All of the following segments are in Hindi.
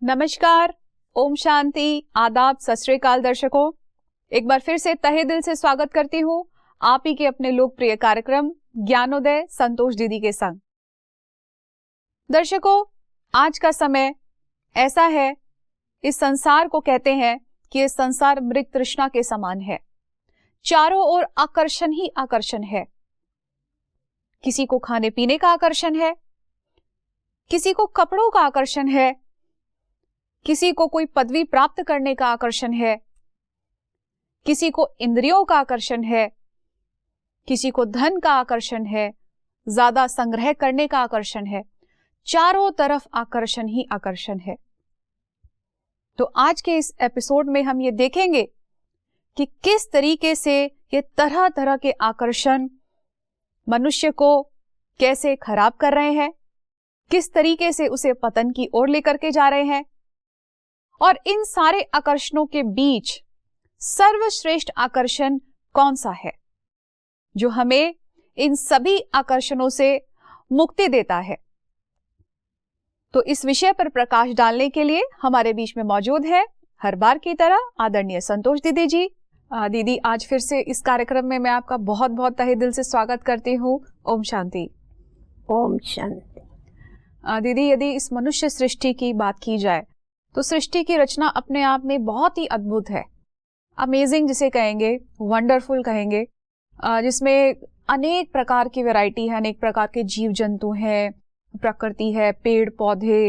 नमस्कार, ओम शांति, आदाब, सत श्री अकाल दर्शकों। एक बार फिर से तहे दिल से स्वागत करती हूँ आप ही के अपने लोकप्रिय कार्यक्रम ज्ञानोदय संतोष दीदी के संग। दर्शकों, आज का समय ऐसा है, इस संसार को कहते हैं कि ये संसार मृग तृष्णा के समान है। चारों ओर आकर्षण ही आकर्षण है। किसी को खाने पीने का आकर्षण है, किसी को कपड़ों का आकर्षण है, किसी को कोई पदवी प्राप्त करने का आकर्षण है, किसी को इंद्रियों का आकर्षण है, किसी को धन का आकर्षण है, ज्यादा संग्रह करने का आकर्षण है। चारों तरफ आकर्षण ही आकर्षण है। तो आज के इस एपिसोड में हम ये देखेंगे कि किस तरीके से ये तरह तरह के आकर्षण मनुष्य को कैसे खराब कर रहे हैं, किस तरीके से उसे पतन की ओर लेकर के जा रहे हैं, और इन सारे आकर्षणों के बीच सर्वश्रेष्ठ आकर्षण कौन सा है जो हमें इन सभी आकर्षणों से मुक्ति देता है। तो इस विषय पर प्रकाश डालने के लिए हमारे बीच में मौजूद है हर बार की तरह आदरणीय संतोष दीदी जी। दीदी, आज फिर से इस कार्यक्रम में मैं आपका बहुत बहुत तहे दिल से स्वागत करती हूँ। ओम शांति। ओम शांति। दीदी, यदि इस मनुष्य सृष्टि की बात की जाए तो सृष्टि की रचना अपने आप में बहुत ही अद्भुत है। अमेजिंग जिसे कहेंगे, वंडरफुल कहेंगे, जिसमें अनेक प्रकार की वैरायटी है, अनेक प्रकार के जीव जंतु हैं, प्रकृति है, पेड़ पौधे,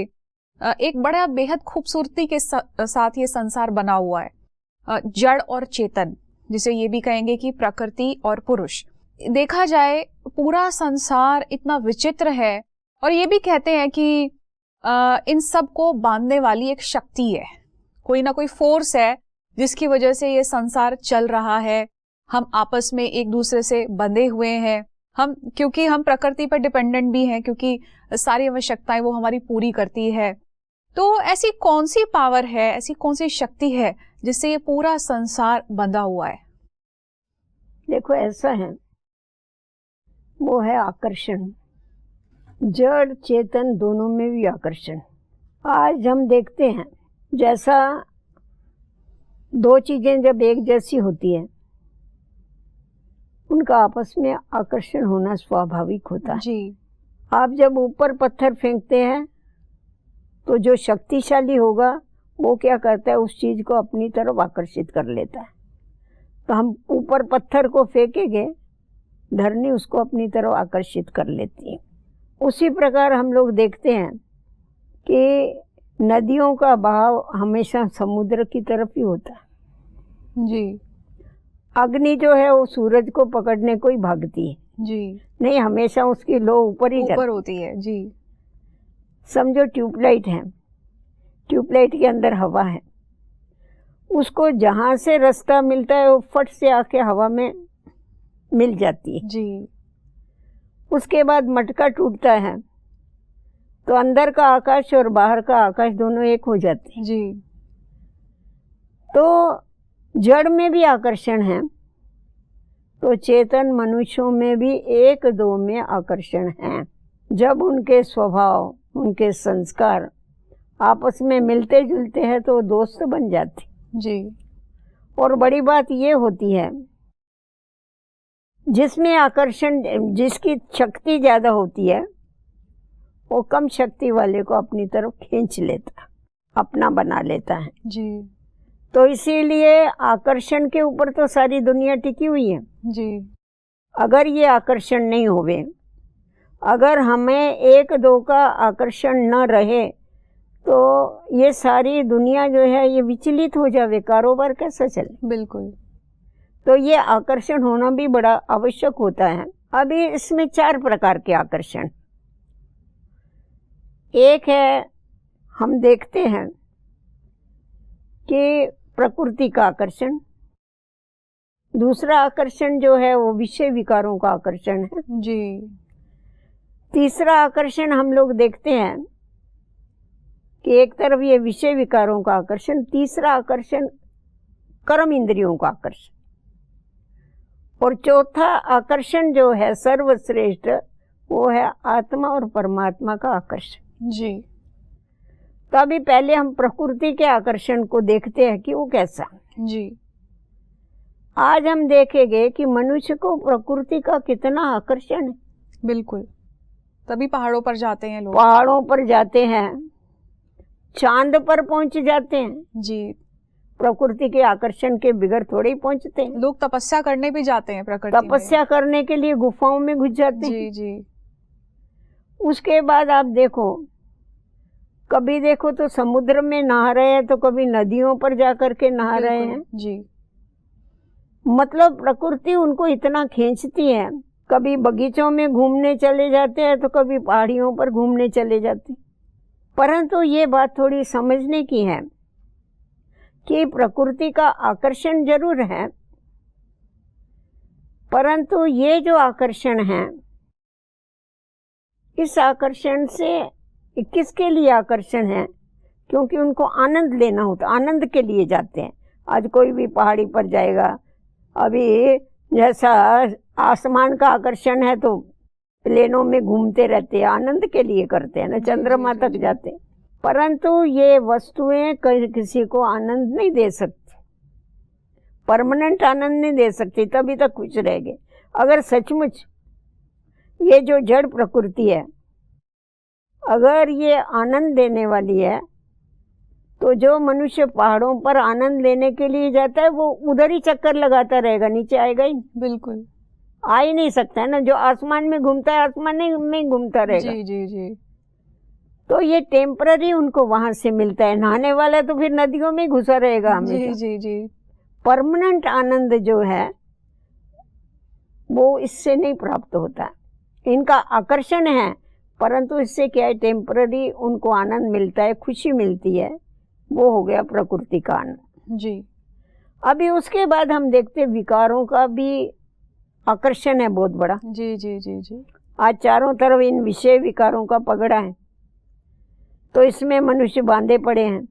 एक बड़ा बेहद खूबसूरती के साथ ये संसार बना हुआ है। जड़ और चेतन, जिसे ये भी कहेंगे कि प्रकृति और पुरुष। देखा जाए पूरा संसार इतना विचित्र है, और ये भी कहते हैं कि इन सब को बांधने वाली एक शक्ति है, कोई ना कोई फोर्स है जिसकी वजह से ये संसार चल रहा है। हम आपस में एक दूसरे से बंधे हुए हैं, क्योंकि हम प्रकृति पर डिपेंडेंट भी हैं, क्योंकि सारी आवश्यकताएं वो हमारी पूरी करती है। तो ऐसी कौन सी पावर है, ऐसी कौन सी शक्ति है जिससे ये पूरा संसार बंधा हुआ है? देखो, ऐसा है, वो है आकर्षण। जड़ चेतन दोनों में भी आकर्षण। आज हम देखते हैं, जैसा दो चीजें जब एक जैसी होती है, उनका आपस में आकर्षण होना स्वाभाविक होता है जी। आप जब ऊपर पत्थर फेंकते हैं तो जो शक्तिशाली होगा वो क्या करता है, उस चीज को अपनी तरफ आकर्षित कर लेता है। तो हम ऊपर पत्थर को फेंकेंगे, धरनी उसको अपनी तरफ आकर्षित कर लेती है। उसी प्रकार हम लोग देखते हैं कि नदियों का बहाव हमेशा समुद्र की तरफ ही होता है जी। अग्नि जो है वो सूरज को पकड़ने को ही भागती है जी। नहीं, हमेशा उसकी लो ऊपर ही ऊपर होती है जी। समझो ट्यूबलाइट है, ट्यूबलाइट के अंदर हवा है, उसको जहाँ से रास्ता मिलता है वो फट से आके हवा में मिल जाती है जी। उसके बाद मटका टूटता है तो अंदर का आकाश और बाहर का आकाश दोनों एक हो जाते हैं जी। तो जड़ में भी आकर्षण है, तो चेतन मनुष्यों में भी एक दो में आकर्षण है। जब उनके स्वभाव, उनके संस्कार आपस में मिलते जुलते हैं तो दोस्त बन जाते जी। और बड़ी बात ये होती है, जिसमें आकर्षण, जिसकी शक्ति ज्यादा होती है वो कम शक्ति वाले को अपनी तरफ खींच लेता, अपना बना लेता है जी। तो इसीलिए आकर्षण के ऊपर तो सारी दुनिया टिकी हुई है जी। अगर ये आकर्षण नहीं होवे, अगर हमें एक दो का आकर्षण न रहे तो ये सारी दुनिया जो है ये विचलित हो जावे, कारोबार कैसे चले। बिल्कुल। तो ये आकर्षण होना भी बड़ा आवश्यक होता है। अभी इसमें 4 प्रकार के आकर्षण। एक है, हम देखते हैं कि प्रकृति का आकर्षण। दूसरा आकर्षण जो है वो विषय विकारों का आकर्षण है जी। तीसरा आकर्षण हम लोग देखते हैं कि एक तरफ ये विषय विकारों का आकर्षण, तीसरा आकर्षण कर्म इंद्रियों का आकर्षण, और चौथा आकर्षण जो है सर्वश्रेष्ठ वो है आत्मा और परमात्मा का आकर्षण जी। तो अभी पहले हम प्रकृति के आकर्षण को देखते हैं कि वो कैसा है। जी। आज हम देखेंगे कि मनुष्य को प्रकृति का कितना आकर्षण है। बिल्कुल, तभी पहाड़ों पर जाते हैं लोग। पहाड़ों पर जाते हैं, चांद पर पहुंच जाते हैं। जी। प्रकृति के आकर्षण के बिगड़ थोड़े ही पहुंचते हैं। लोग तपस्या करने भी जाते हैं प्रकृति में। तपस्या करने के लिए गुफाओं में घुस जाते हैं। जी जी। उसके बाद आप देखो, कभी देखो तो समुद्र में नहा रहे हैं, तो कभी नदियों पर जाकर के नहा रहे हैं। जी। मतलब प्रकृति उनको इतना खींचती है। कभी बगीचों में घूमने चले जाते हैं, तो कभी पहाड़ियों पर घूमने चले जाते हैं। परंतु ये बात थोड़ी समझने की है कि प्रकृति का आकर्षण जरूर है, परंतु ये जो आकर्षण है, इस आकर्षण से किसके लिए आकर्षण है? क्योंकि उनको आनंद लेना होता, आनंद के लिए जाते हैं। आज कोई भी पहाड़ी पर जाएगा, अभी जैसा आसमान का आकर्षण है तो प्लेनों में घूमते रहते हैं, आनंद के लिए करते हैं ना, चंद्रमा तक जाते हैं। परंतु ये वस्तुएं किसी को आनंद नहीं दे सकती, परमानेंट आनंद नहीं दे सकती, तभी तक खुश रहेंगे। अगर सचमुच ये जो जड़ प्रकृति है, अगर ये आनंद देने वाली है, तो जो मनुष्य पहाड़ों पर आनंद लेने के लिए जाता है, वो उधर ही चक्कर लगाता रहेगा, नीचे आएगा ही। बिल्कुल, आ ही नहीं सकता है ना। जो आसमान में घूमता है, आसमान में घूमता रहेगा। जी जी जी। तो ये टेम्पररी उनको वहां से मिलता है। नहाने वाला तो फिर नदियों में घुसा रहेगा हमेशा। जी जी जी। परमानेंट आनंद जो है वो इससे नहीं प्राप्त होता। इनका आकर्षण है, परंतु इससे क्या है, टेम्पररी उनको आनंद मिलता है, खुशी मिलती है। वो हो गया प्रकृति का आनंद। जी। अभी उसके बाद हम देखते विकारों का भी आकर्षण है बहुत बड़ा। जी जी जी जी। आज चारों तरफ इन विषय विकारों का पगड़ा है, तो इसमें मनुष्य बांधे पड़े हैं।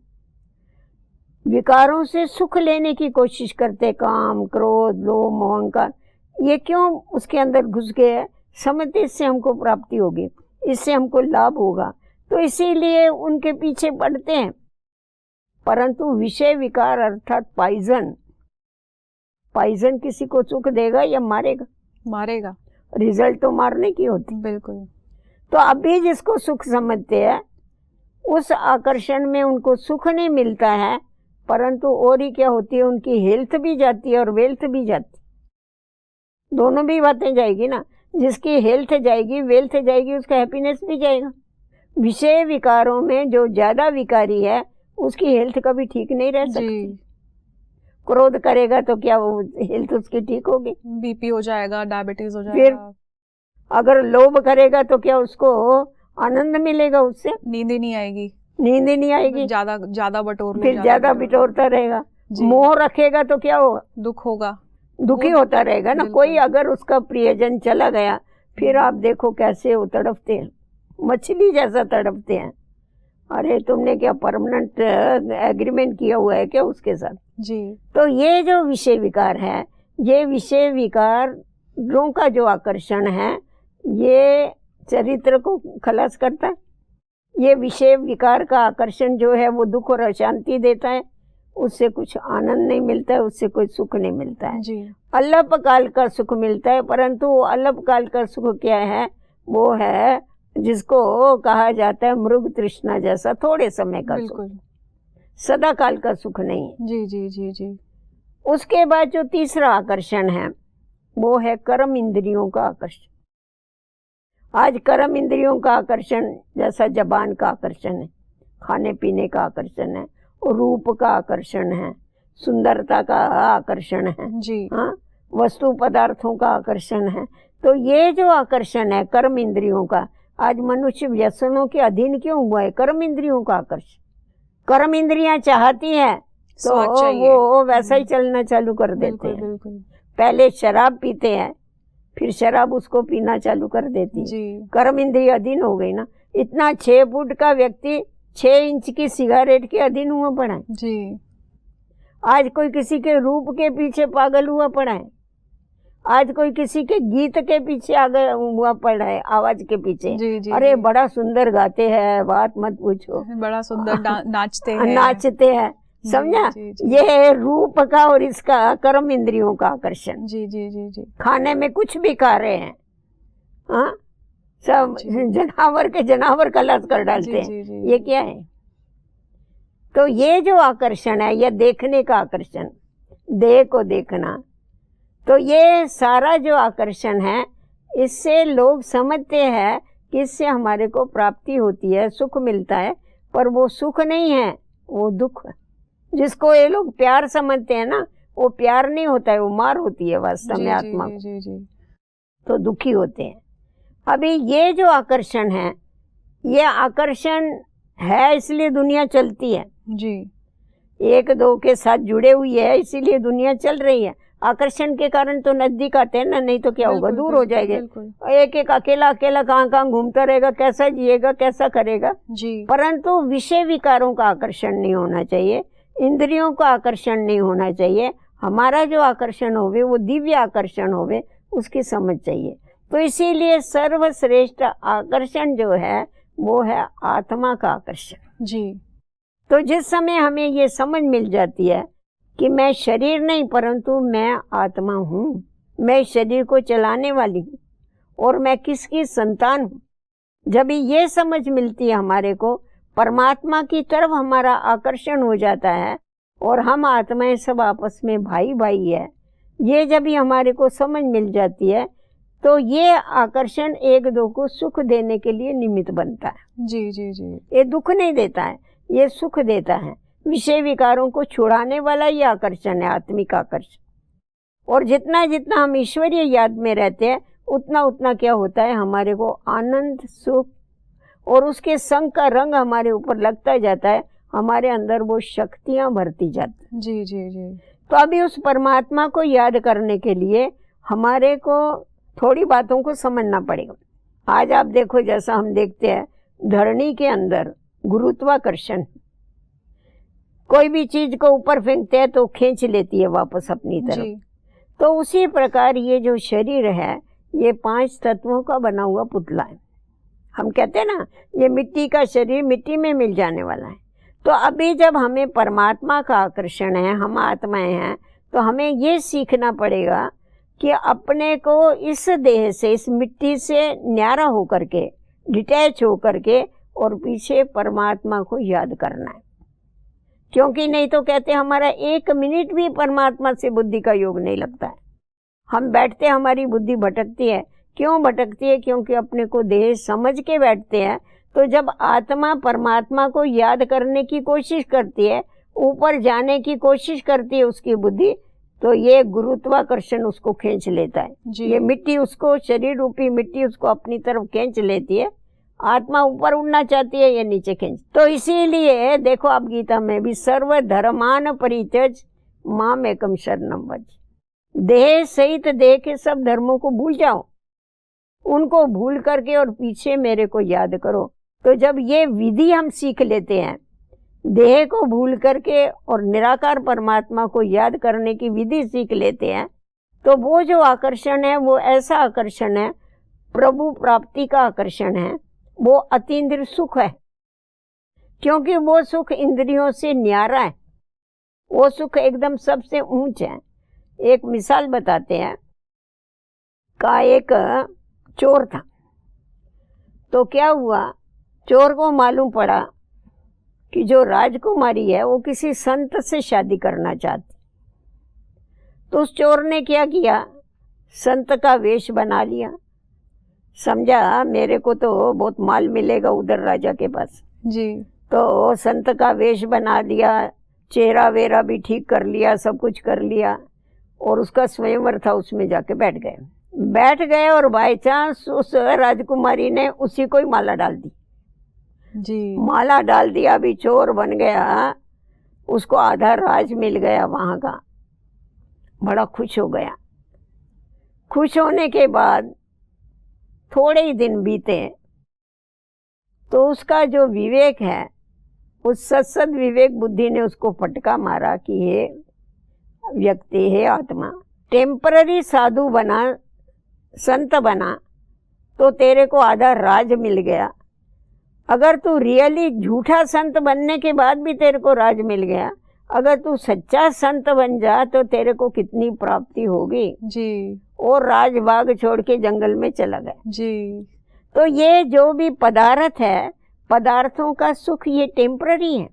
विकारों से सुख लेने की कोशिश करते, काम, क्रोध, लोभ, मोह, अहंकार। ये क्यों उसके अंदर घुस गए हैं? समझते इससे हमको प्राप्ति होगी, इससे हमको लाभ होगा, तो इसीलिए उनके पीछे पड़ते हैं। परंतु विषय विकार अर्थात पॉइजन, पॉइजन किसी को सुख देगा या मारेगा? मारेगा। रिजल्ट तो मारने की होती। बिल्कुल। तो अभी जिसको सुख समझते हैं, उस आकर्षण में उनको सुख नहीं मिलता है, परंतु और ही क्या होती है, उनकी हेल्थ भी जाती है और वेल्थ भी जाती है। दोनों भी बातें जाएगी ना। जिसकी हेल्थ जाएगी, वेल्थ जाएगी, उसका हैप्पीनेस भी जाएगा। विषय विकारों में जो ज्यादा विकारी है, उसकी हेल्थ कभी ठीक नहीं रह सकती। क्रोध करेगा तो क्या वो हेल्थ उसकी ठीक होगी? बीपी हो जाएगा, डायबिटीज हो जाएगा। फिर अगर लोभ करेगा तो क्या उसको आनंद मिलेगा? उससे नींद ही नहीं आएगी। नींद ही नहीं आएगी, ज्यादा ज्यादा बटोर, फिर ज्यादा बिटोरता रहेगा। मोह रखेगा तो क्या होगा? दुख होगा, दुखी होता रहेगा ना। कोई अगर उसका प्रियजन चला गया, फिर आप देखो कैसे वो तड़पते हैं, मछली जैसा तड़पते हैं। अरे तुमने क्या परमानेंट एग्रीमेंट किया हुआ है क्या उसके साथ? जी। तो ये जो विषय विकार है, ये विषय विकारों का जो आकर्षण है, ये चरित्र को खलास करता है। ये विषय विकार का आकर्षण जो है वो दुख और अशांति देता है, उससे कुछ आनंद नहीं मिलता है, उससे कोई सुख नहीं मिलता है। जी। अल्पकाल का सुख मिलता है, परंतु अल्पकाल का सुख क्या है? वो है जिसको कहा जाता है मृग तृष्णा जैसा, थोड़े समय का सुख, सदा काल का सुख नहीं है। जी जी जी जी। उसके बाद जो तीसरा आकर्षण है, वो है कर्म इंद्रियों का आकर्षण। आज कर्म इंद्रियों का आकर्षण जैसा जबान का आकर्षण है, खाने पीने का आकर्षण है, रूप का आकर्षण है, सुंदरता का आकर्षण है, जी हाँ, वस्तु पदार्थों का आकर्षण है। तो ये जो आकर्षण है कर्म इंद्रियों का, आज मनुष्य व्यसनों के अधीन क्यों हुआ है? कर्म इंद्रियों का आकर्षण। कर्म इंद्रियां चाहती है तो वो वैसा ही चलना चालू कर देते हैं। बिल्कुल। पहले शराब पीते हैं, फिर शराब उसको पीना चालू कर देती है। कर्म इंद्रिय अधीन हो गई ना। इतना 6 फुट का व्यक्ति 6 इंच की सिगारेट के अधीन हुआ पड़ा है जी। आज कोई किसी के रूप के पीछे पागल हुआ पड़ा है। आज कोई किसी के गीत के पीछे आ गया हुआ पड़ा है, आवाज के पीछे। जी, जी, अरे जी। बड़ा सुंदर गाते हैं, बात मत पूछो, बड़ा सुंदर नाचते हैं। नाचते हैं, समझा। जी, जी, ये है रूप का और इसका कर्म इंद्रियों का आकर्षण। जी जी जी जी। खाने में कुछ भी खा रहे हैं, हाँ, सब जनावर के जनावर कलश कर डालते हैं। जी, जी, ये क्या है? तो ये जो आकर्षण है, यह देखने का आकर्षण, देह को देखना, तो ये सारा जो आकर्षण है, इससे लोग समझते हैं कि इससे हमारे को प्राप्ति होती है, सुख मिलता है, पर वो सुख नहीं है, वो दुख है। जिसको ये लोग प्यार समझते हैं ना, वो प्यार नहीं होता है, वो मार होती है वास्तव में आत्मा को। जी जी। तो दुखी होते हैं। अभी ये जो आकर्षण है, ये आकर्षण है इसलिए दुनिया चलती है जी। एक दो के साथ जुड़े हुई है, इसीलिए दुनिया चल रही है। आकर्षण के कारण तो नजदीक आते हैं ना, नहीं तो क्या होगा, दूर हो जाएंगे। एक एक अकेला अकेला कहाँ कहाँ घूमता रहेगा, कैसा जिएगा, कैसा करेगा जी। परंतु विषय विकारों का आकर्षण नहीं होना चाहिए, इंद्रियों का आकर्षण नहीं होना चाहिए। हमारा जो आकर्षण होवे वो दिव्य आकर्षण होवे, उसकी समझ चाहिए। तो इसीलिए सर्वश्रेष्ठ आकर्षण जो है वो है आत्मा का आकर्षण जी। तो जिस समय हमें ये समझ मिल जाती है कि मैं शरीर नहीं परंतु मैं आत्मा हूँ, मैं शरीर को चलाने वाली हूँ और मैं किसकी संतान हूँ, जब ये समझ मिलती है हमारे को, परमात्मा की तरफ हमारा आकर्षण हो जाता है और हम आत्माएं सब आपस में भाई भाई है। ये जब ही हमारे को समझ मिल जाती है तो ये आकर्षण एक दो को सुख देने के लिए निमित्त बनता है। जी जी जी। ये दुख नहीं देता है, ये सुख देता है। विषय विकारों को छुड़ाने वाला ये आकर्षण है, आत्मिक आकर्षण। और जितना जितना हम ईश्वरीय याद में रहते हैं उतना उतना क्या होता है, हमारे को आनंद सुख और उसके संग का रंग हमारे ऊपर लगता जाता है, हमारे अंदर वो शक्तियां भरती जाती। जी जी जी। तो अभी उस परमात्मा को याद करने के लिए हमारे को थोड़ी बातों को समझना पड़ेगा। आज आप देखो, जैसा हम देखते हैं धरणी के अंदर गुरुत्वाकर्षण, कोई भी चीज को ऊपर फेंकते हैं तो खींच लेती है वापस अपनी तरफ। तो उसी प्रकार ये जो शरीर है ये 5 तत्वों का बना हुआ पुतला है। हम कहते हैं ना ये मिट्टी का शरीर मिट्टी में मिल जाने वाला है। तो अभी जब हमें परमात्मा का आकर्षण है, हम आत्माएं हैं, तो हमें ये सीखना पड़ेगा कि अपने को इस देह से, इस मिट्टी से न्यारा होकर के, डिटैच होकर के और पीछे परमात्मा को याद करना है। क्योंकि नहीं तो कहते हमारा 1 मिनट भी परमात्मा से बुद्धि का योग नहीं लगता है। हम बैठते हमारी बुद्धि भटकती है। क्यों भटकती है? क्योंकि अपने को देह समझ के बैठते हैं। तो जब आत्मा परमात्मा को याद करने की कोशिश करती है, ऊपर जाने की कोशिश करती है उसकी बुद्धि, तो ये गुरुत्वाकर्षण उसको खींच लेता है। ये मिट्टी उसको, शरीर रूपी मिट्टी उसको अपनी तरफ खींच लेती है। आत्मा ऊपर उड़ना चाहती है, ये नीचे खींच। तो इसीलिए देखो आप गीता में भी सर्व धर्मान परित्यज माम एकम शरणम व्रज, देह सहित देह के सब धर्मों को भूल जाओ, उनको भूल करके और पीछे मेरे को याद करो। तो जब ये विधि हम सीख लेते हैं, देह को भूल करके और निराकार परमात्मा को याद करने की विधि सीख लेते हैं, तो वो जो आकर्षण है वो ऐसा आकर्षण है, प्रभु प्राप्ति का आकर्षण है, वो अतीन्द्रिय सुख है। क्योंकि वो सुख इंद्रियों से न्यारा है, वो सुख एकदम सबसे ऊंच है। एक मिसाल बताते हैं का एक चोर था। तो क्या हुआ, चोर को मालूम पड़ा कि जो राजकुमारी है वो किसी संत से शादी करना चाहती। तो उस चोर ने क्या किया, संत का वेश बना लिया। समझा मेरे को तो बहुत माल मिलेगा उधर राजा के पास जी। तो संत का वेश बना लिया, चेहरा वेरा भी ठीक कर लिया, सब कुछ कर लिया और उसका स्वयंवर था, उसमें जाके बैठ गए और बाय चांस उस राजकुमारी ने उसी को ही माला डाल दी जी। माला डाल दिया। अभी चोर बन गया, उसको आधा राज मिल गया वहां का, बड़ा खुश हो गया। खुश होने के बाद थोड़े ही दिन बीते तो उसका जो विवेक है, उस सत्सद विवेक बुद्धि ने उसको फटका मारा कि हे व्यक्ति, हे आत्मा, टेम्पररी साधु बना, संत बना, तो तेरे को आधा राज मिल गया। अगर तू रियली झूठा संत बनने के बाद भी तेरे को राज मिल गया, अगर तू सच्चा संत बन जा तो तेरे को कितनी प्राप्ति होगी जी। और राज बाग छोड़ के जंगल में चला गया जी। तो ये जो भी पदार्थ है, पदार्थों का सुख ये टेम्पररी है,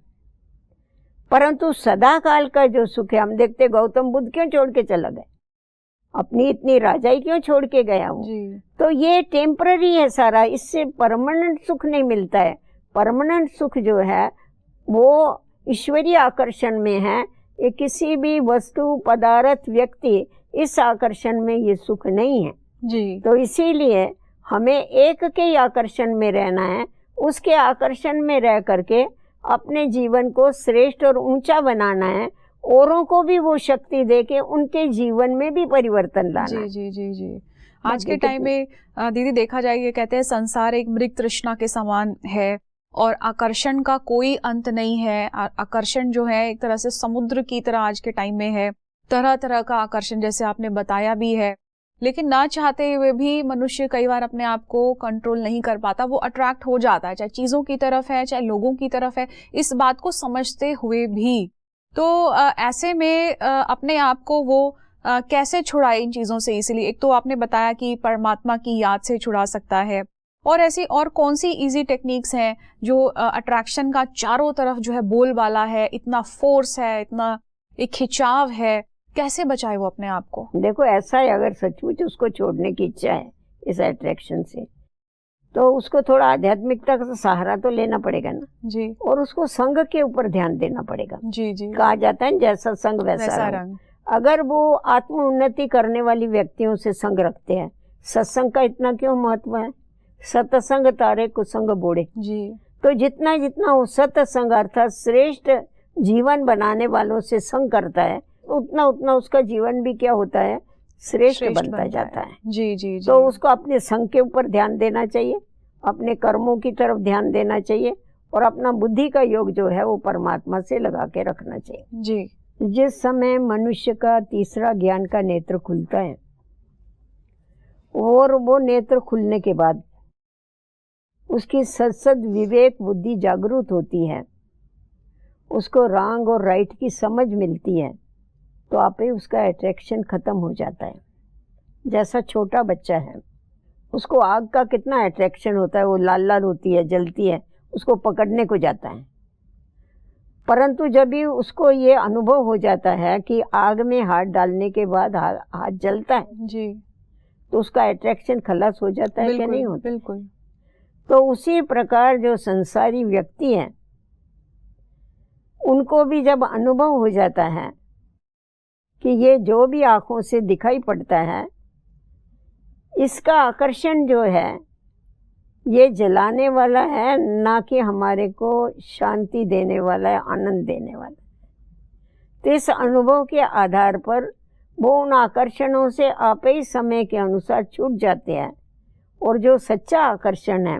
परंतु सदा काल का जो सुख है, हम देखते गौतम बुद्ध क्यों छोड़ के चला गया, अपनी इतनी राजाई क्यों छोड़ के गया वो, तो ये टेम्पररी है सारा, इससे परमानेंट सुख नहीं मिलता है। परमानेंट सुख जो है वो ईश्वरीय आकर्षण में है। ये किसी भी वस्तु, पदार्थ, व्यक्ति, इस आकर्षण में ये सुख नहीं है जी। तो इसीलिए हमें एक के ही आकर्षण में रहना है, उसके आकर्षण में रह करके अपने जीवन को श्रेष्ठ और ऊंचा बनाना है, औरों को भी वो शक्ति दे के उनके जीवन में भी परिवर्तन लाना है। जी जी जी। आज के टाइम में दीदी देखा जाए, ये कहते हैं संसार एक मृग तृष्णा के समान है और आकर्षण का कोई अंत नहीं है। आकर्षण जो है एक तरह से समुद्र की तरह आज के टाइम में है, तरह तरह का आकर्षण जैसे आपने बताया भी है, लेकिन ना चाहते हुए भी मनुष्य कई बार अपने आप को कंट्रोल नहीं कर पाता, वो अट्रैक्ट हो जाता है, चाहे चीज़ों की तरफ है चाहे लोगों की तरफ है, इस बात को समझते हुए भी। तो ऐसे में अपने आप को वो कैसे छुड़ाए इन चीज़ों से? इसलिए एक तो आपने बताया कि परमात्मा की याद से छुड़ा सकता है, और ऐसी और कौन सी इजी टेक्निक्स हैं जो अट्रैक्शन का चारों तरफ जो है बोलबाला है, इतना फोर्स है, इतना एक खिंचाव है, कैसे बचाए वो अपने आप को? देखो ऐसा है, अगर सचमुच उसको छोड़ने की इच्छा है इस अट्रैक्शन से, तो उसको थोड़ा आध्यात्मिकता का सहारा तो लेना पड़ेगा ना जी, और उसको संग के ऊपर ध्यान देना पड़ेगा। जी जी। कहा जाता है जैसा संग वैसा रंग। अगर वो आत्म उन्नति करने वाली व्यक्तियों से संग रखते हैं, सत्संग का इतना क्यों महत्व है? सत्संग तारे कुसंग बोड़े जी। तो जितना जितना वो सत्संग अर्थात श्रेष्ठ जीवन बनाने वालों से संग करता है, उतना उतना उसका जीवन भी क्या होता है, श्रेष्ठ बनता जाता है। जी जी जी। तो उसको अपने संग के ऊपर ध्यान देना चाहिए, अपने कर्मों की तरफ ध्यान देना चाहिए, और अपना बुद्धि का योग जो है वो परमात्मा से लगा के रखना चाहिए जी। जिस समय मनुष्य का तीसरा ज्ञान का नेत्र खुलता है, और वो नेत्र खुलने के बाद उसकी सद विवेक बुद्धि जागरूक होती है, उसको रॉन्ग और राइट की समझ मिलती है, तो आप ही उसका अट्रैक्शन खत्म हो जाता है। जैसा छोटा बच्चा है, उसको आग का कितना अट्रैक्शन होता है, वो लाल लाल होती है, जलती है, उसको पकड़ने को जाता है, परंतु जब भी उसको ये अनुभव हो जाता है कि आग में हाथ डालने के बाद हाथ जलता है जी, तो उसका अट्रैक्शन खलास हो जाता है कि नहीं होता? बिल्कुल। तो उसी प्रकार जो संसारी व्यक्ति हैं, उनको भी जब अनुभव हो जाता है कि ये जो भी आंखों से दिखाई पड़ता है, इसका आकर्षण जो है ये जलाने वाला है, ना कि हमारे को शांति देने वाला है, आनंद देने वाला है। तो इस अनुभव के आधार पर वो उन आकर्षणों से आप ही समय के अनुसार छूट जाते हैं, और जो सच्चा आकर्षण है,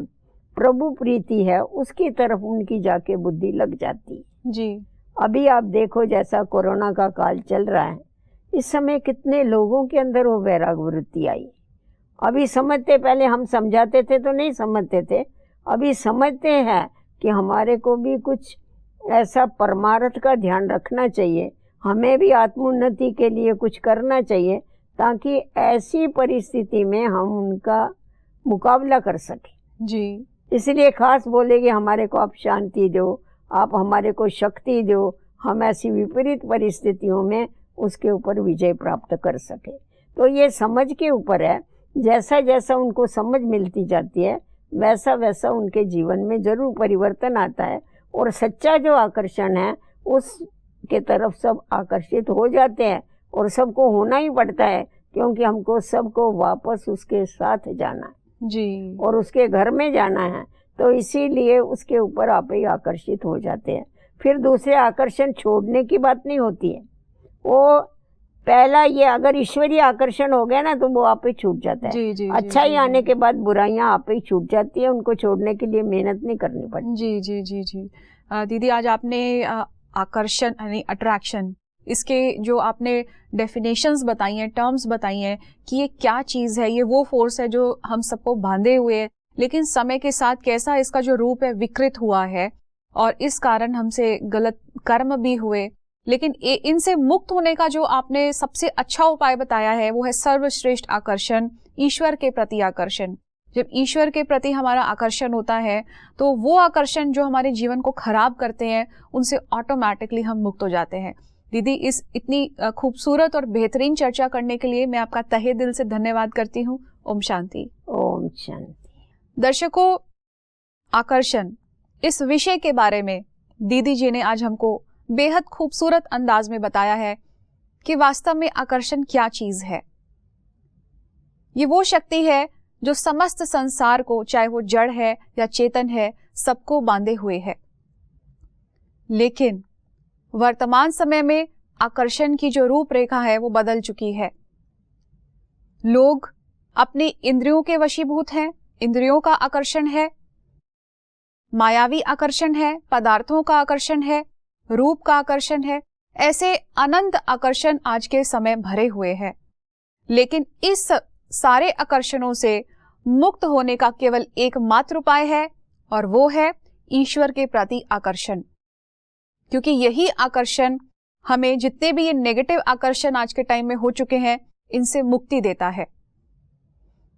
प्रभु प्रीति है, उसकी तरफ उनकी जाके बुद्धि लग जाती है जी। अभी आप देखो जैसा कोरोना का काल चल रहा है, इस समय कितने लोगों के अंदर वो वैराग वृत्ति आई। अभी समझते, पहले हम समझाते थे तो नहीं समझते थे, अभी समझते हैं कि हमारे को भी कुछ ऐसा परमार्थ का ध्यान रखना चाहिए, हमें भी आत्मोन्नति के लिए कुछ करना चाहिए, ताकि ऐसी परिस्थिति में हम उनका मुकाबला कर सकें जी। इसलिए खास बोलेंगे हमारे को आप शांति दो, आप हमारे को शक्ति दो, हम ऐसी विपरीत परिस्थितियों में उसके ऊपर विजय प्राप्त कर सके। तो ये समझ के ऊपर है, जैसा जैसा उनको समझ मिलती जाती है वैसा वैसा उनके जीवन में जरूर परिवर्तन आता है, और सच्चा जो आकर्षण है उसके तरफ सब आकर्षित हो जाते हैं, और सबको होना ही पड़ता है, क्योंकि हमको सबको वापस उसके साथ जाना है जी, और उसके घर में जाना है, तो इसीलिए उसके ऊपर आप ही आकर्षित हो जाते हैं। फिर दूसरे आकर्षण छोड़ने की बात नहीं होती है, वो पहला ये अगर ईश्वरीय आकर्षण हो गया ना तो वो आप ही छूट जाता है जी, जी, अच्छाई जी, आने के बाद बुराइयां आप ही छूट जाती है, उनको छोड़ने के लिए मेहनत नहीं करनी पड़ती। जी जी जी जी। दीदी आज आपने आकर्षण यानी अट्रैक्शन, इसके जो आपने डेफिनेशंस बताई हैं, टर्म्स बताई हैं कि ये क्या चीज़ है, ये वो फोर्स है जो हम सबको बांधे हुए है, लेकिन समय के साथ कैसा इसका जो रूप है विकृत हुआ है और इस कारण हमसे गलत कर्म भी हुए। लेकिन इनसे मुक्त होने का जो आपने सबसे अच्छा उपाय बताया है वो है सर्वश्रेष्ठ आकर्षण, ईश्वर के प्रति आकर्षण। जब ईश्वर के प्रति हमारा आकर्षण होता है तो वो आकर्षण जो हमारे जीवन को खराब करते हैं उनसे ऑटोमेटिकली हम मुक्त हो जाते हैं। दीदी, इस इतनी खूबसूरत और बेहतरीन चर्चा करने के लिए मैं आपका तहे दिल से धन्यवाद करती हूँ। ओम शांति। ओम शांति। दर्शकों, आकर्षण इस विषय के बारे में दीदी जी ने आज हमको बेहद खूबसूरत अंदाज में बताया है कि वास्तव में आकर्षण क्या चीज है। ये वो शक्ति है जो समस्त संसार को, चाहे वो जड़ है या चेतन है, सबको बांधे हुए है। लेकिन वर्तमान समय में आकर्षण की जो रूपरेखा है वो बदल चुकी है। लोग अपनी इंद्रियों के वशीभूत हैं, इंद्रियों का आकर्षण है, मायावी आकर्षण है, पदार्थों का आकर्षण है, रूप का आकर्षण है, ऐसे अनंत आकर्षण आज के समय भरे हुए हैं। लेकिन इस सारे आकर्षणों से मुक्त होने का केवल एकमात्र उपाय है और वो है ईश्वर के प्रति आकर्षण, क्योंकि यही आकर्षण हमें जितने भी ये नेगेटिव आकर्षण आज के टाइम में हो चुके हैं इनसे मुक्ति देता है।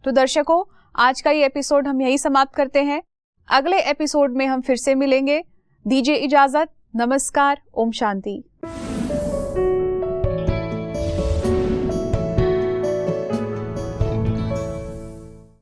तो दर्शकों, आज का ये एपिसोड हम यही समाप्त करते हैं। अगले एपिसोड में हम फिर से मिलेंगे। दीजिए इजाजत। नमस्कार। ओम शांति।